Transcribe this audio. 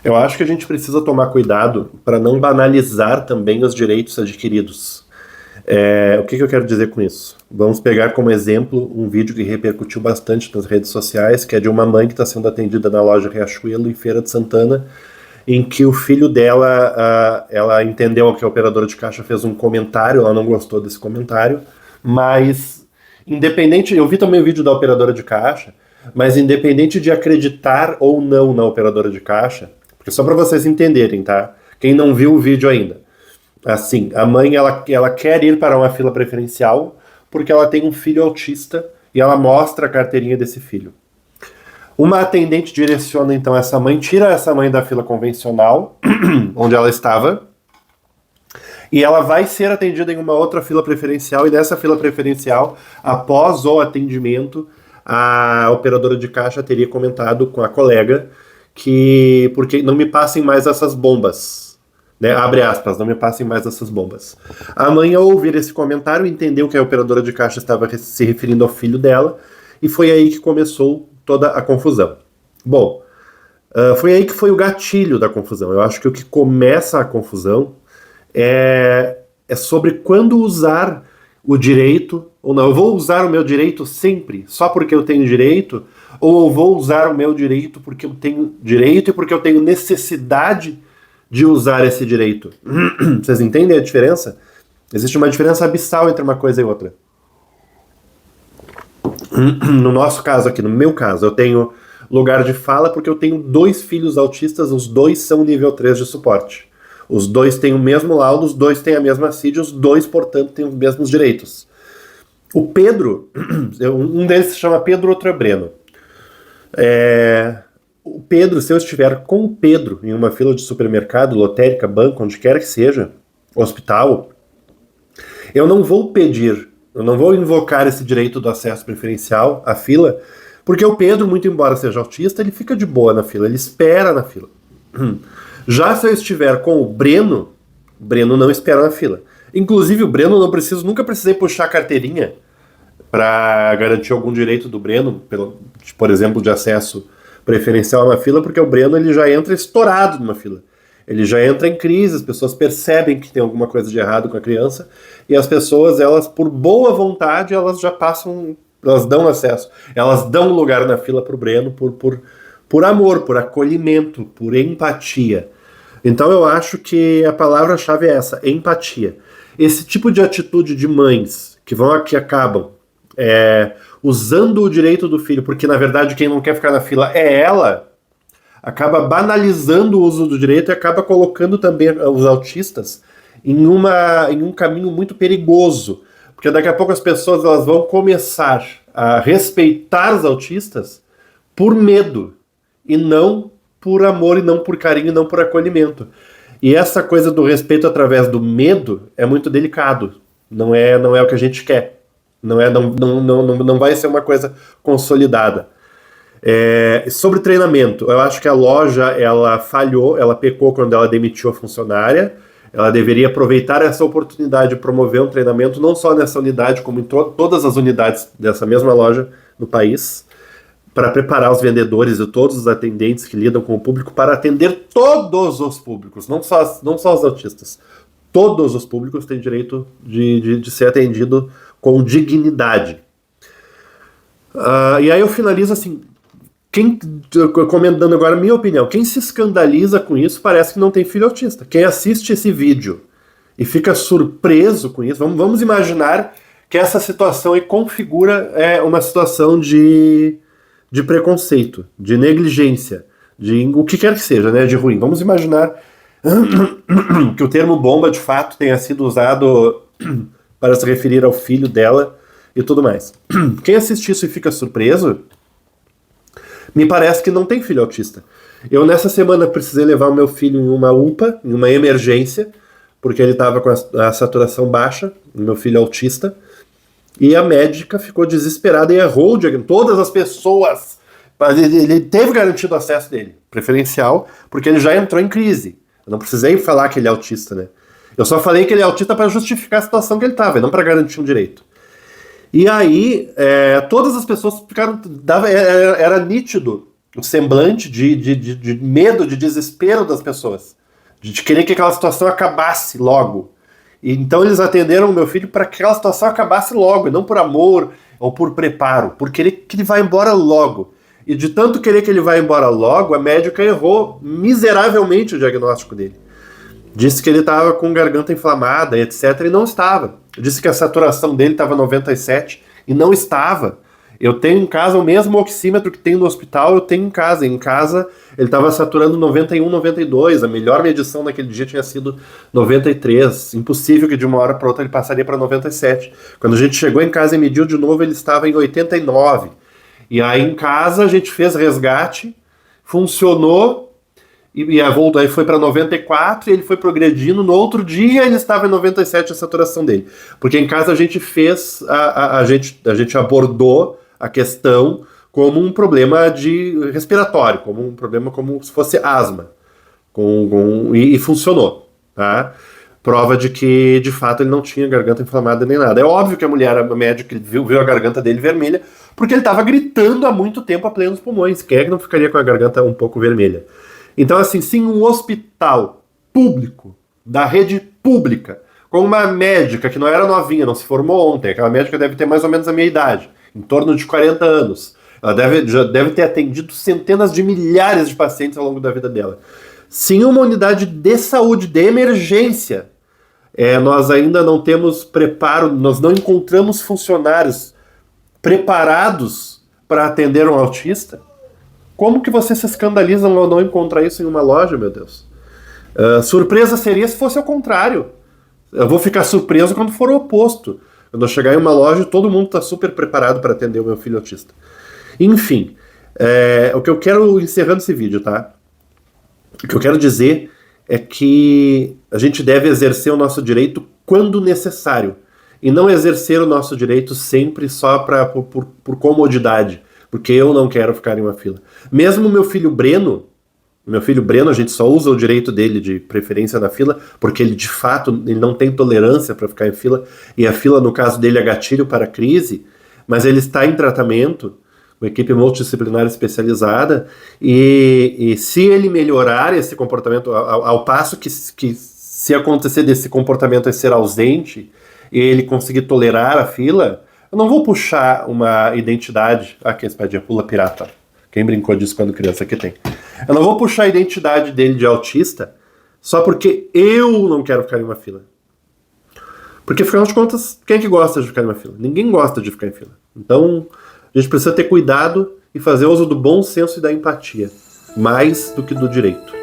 Eu acho que a gente precisa tomar cuidado para não banalizar também os direitos adquiridos. O que eu quero dizer com isso? Vamos pegar como exemplo um vídeo que repercutiu bastante nas redes sociais, que é de uma mãe que está sendo atendida na loja Riachuelo, em Feira de Santana, em que o filho dela, ela entendeu que a operadora de caixa fez um comentário, ela não gostou desse comentário, mas independente, eu vi também o vídeo da operadora de caixa, mas independente de acreditar ou não na operadora de caixa, porque só para vocês entenderem, tá? Quem não viu o vídeo ainda. Assim, a mãe, ela quer ir para uma fila preferencial porque ela tem um filho autista e ela mostra a carteirinha desse filho. Uma atendente direciona então essa mãe, tira essa mãe da fila convencional, onde ela estava, e ela vai ser atendida em uma outra fila preferencial, e nessa fila preferencial, após o atendimento, a operadora de caixa teria comentado com a colega que, porque não me passem mais essas bombas, né? Abre aspas, não me passem mais essas bombas. A mãe, ao ouvir esse comentário, entendeu que a operadora de caixa estava se referindo ao filho dela, e foi aí que começou toda a confusão. Bom, foi aí que foi o gatilho da confusão. Eu acho que o que começa a confusão é sobre quando usar o direito, ou não. Eu vou usar o meu direito sempre, só porque eu tenho direito, ou eu vou usar o meu direito porque eu tenho direito e porque eu tenho necessidade de usar esse direito. Vocês entendem a diferença? Existe uma diferença abissal entre uma coisa e outra. No nosso caso aqui, no meu caso, eu tenho lugar de fala porque eu tenho 2 filhos autistas, os 2 são nível 3 de suporte. Os 2 têm o mesmo laudo, os 2 têm a mesma CID, os 2, portanto, têm os mesmos direitos. O Pedro, um deles se chama Pedro, outro é Breno. O Pedro, se eu estiver com o Pedro em uma fila de supermercado, lotérica, banco, onde quer que seja, hospital, eu não vou pedir, eu não vou invocar esse direito do acesso preferencial à fila, porque o Pedro, muito embora seja autista, ele fica de boa na fila, ele espera na fila. Já se eu estiver com o Breno não espera na fila. Inclusive o Breno nunca precisei puxar a carteirinha para garantir algum direito do Breno, por exemplo, de acesso preferencial a uma fila, porque o Breno ele já entra estourado numa fila. Ele já entra em crise, as pessoas percebem que tem alguma coisa de errado com a criança, e as pessoas, elas, por boa vontade, elas já passam, elas dão acesso, elas dão lugar na fila para o Breno por amor, por acolhimento, por empatia. Então eu acho que a palavra-chave é essa, empatia. Esse tipo de atitude de mães que acabam usando o direito do filho, porque na verdade quem não quer ficar na fila é ela, acaba banalizando o uso do direito e acaba colocando também os autistas em um caminho muito perigoso, porque daqui a pouco as pessoas elas vão começar a respeitar os autistas por medo, e não por amor, e não por carinho, e não por acolhimento. E essa coisa do respeito através do medo é muito delicado. Não é o que a gente quer. Não vai ser uma coisa consolidada. Sobre treinamento, eu acho que a loja ela falhou, ela pecou quando ela demitiu a funcionária. Ela deveria aproveitar essa oportunidade de promover um treinamento, não só nessa unidade, como em todas as unidades dessa mesma loja no país, para preparar os vendedores e todos os atendentes que lidam com o público para atender todos os públicos, não só os autistas. Todos os públicos têm direito de ser atendido com dignidade. E aí eu finalizo assim, comentando agora a minha opinião, quem se escandaliza com isso parece que não tem filho autista. Quem assiste esse vídeo e fica surpreso com isso, vamos imaginar que essa situação aí configura uma situação de preconceito, de negligência, de o que quer que seja, né, de ruim. Vamos imaginar que o termo bomba de fato tenha sido usado para se referir ao filho dela e tudo mais. Quem assiste isso e fica surpreso, me parece que não tem filho autista. Eu nessa semana precisei levar o meu filho em uma UPA, em uma emergência, porque ele estava com a saturação baixa, meu filho autista, e a médica ficou desesperada e errou todas as pessoas. Ele teve garantido o acesso dele, preferencial, porque ele já entrou em crise. Eu não precisei falar que ele é autista, né? Eu só falei que ele é autista para justificar a situação que ele estava, e não para garantir um direito. E aí, todas as pessoas ficaram... Era nítido o semblante de medo, de desespero das pessoas, de querer que aquela situação acabasse logo. E então eles atenderam o meu filho para que aquela situação acabasse logo, e não por amor ou por preparo, por querer que ele vá embora logo. E de tanto querer que ele vá embora logo, a médica errou miseravelmente o diagnóstico dele. Disse que ele estava com garganta inflamada, etc., e não estava. Disse que a saturação dele estava 97 e não estava. Eu tenho em casa o mesmo oxímetro que tem no hospital, eu tenho em casa. Em casa ele estava saturando 91, 92. A melhor medição naquele dia tinha sido 93. Impossível que de uma hora para outra ele passaria para 97. Quando a gente chegou em casa e mediu de novo, ele estava em 89. E aí em casa a gente fez resgate, funcionou, e aí foi para 94 e ele foi progredindo. No outro dia ele estava em 97 a saturação dele. Porque em casa a gente fez, a gente abordou a questão como um problema de respiratório, como um problema como se fosse asma. E funcionou, tá? Prova de que, de fato, ele não tinha garganta inflamada nem nada. É óbvio que a médica viu a garganta dele vermelha, porque ele estava gritando há muito tempo a plenos pulmões. Quem é que não ficaria com a garganta um pouco vermelha? Então, assim, sim, um hospital público, da rede pública, com uma médica que não era novinha, não se formou ontem, aquela médica deve ter mais ou menos a minha idade, em torno de 40 anos. Ela já deve ter atendido centenas de milhares de pacientes ao longo da vida dela. Sim, uma unidade de saúde, de emergência. Nós ainda não temos preparo, nós não encontramos funcionários preparados para atender um autista. Como que vocês se escandalizam ao não encontrar isso em uma loja, meu Deus? Surpresa seria se fosse ao contrário. Eu vou ficar surpreso quando for o oposto. Quando eu chegar em uma loja e todo mundo está super preparado para atender o meu filho autista. Enfim, o que eu quero, encerrando esse vídeo, tá? O que eu quero dizer é que a gente deve exercer o nosso direito quando necessário. E não exercer o nosso direito sempre só por comodidade. Porque eu não quero ficar em uma fila. Mesmo meu filho Breno, a gente só usa o direito dele de preferência na fila, porque ele, de fato, ele não tem tolerância para ficar em fila, e a fila, no caso dele, é gatilho para a crise, mas ele está em tratamento, uma equipe multidisciplinar especializada, e se ele melhorar esse comportamento, ao passo que se acontecer desse comportamento é ser ausente, e ele conseguir tolerar a fila, eu não vou puxar uma identidade... Aqui a espadinha pula pirata. Quem brincou disso quando criança aqui tem. Eu não vou puxar a identidade dele de autista só porque eu não quero ficar em uma fila. Porque, afinal de contas, quem é que gosta de ficar em uma fila? Ninguém gosta de ficar em fila. Então, a gente precisa ter cuidado e fazer uso do bom senso e da empatia. Mais do que do direito.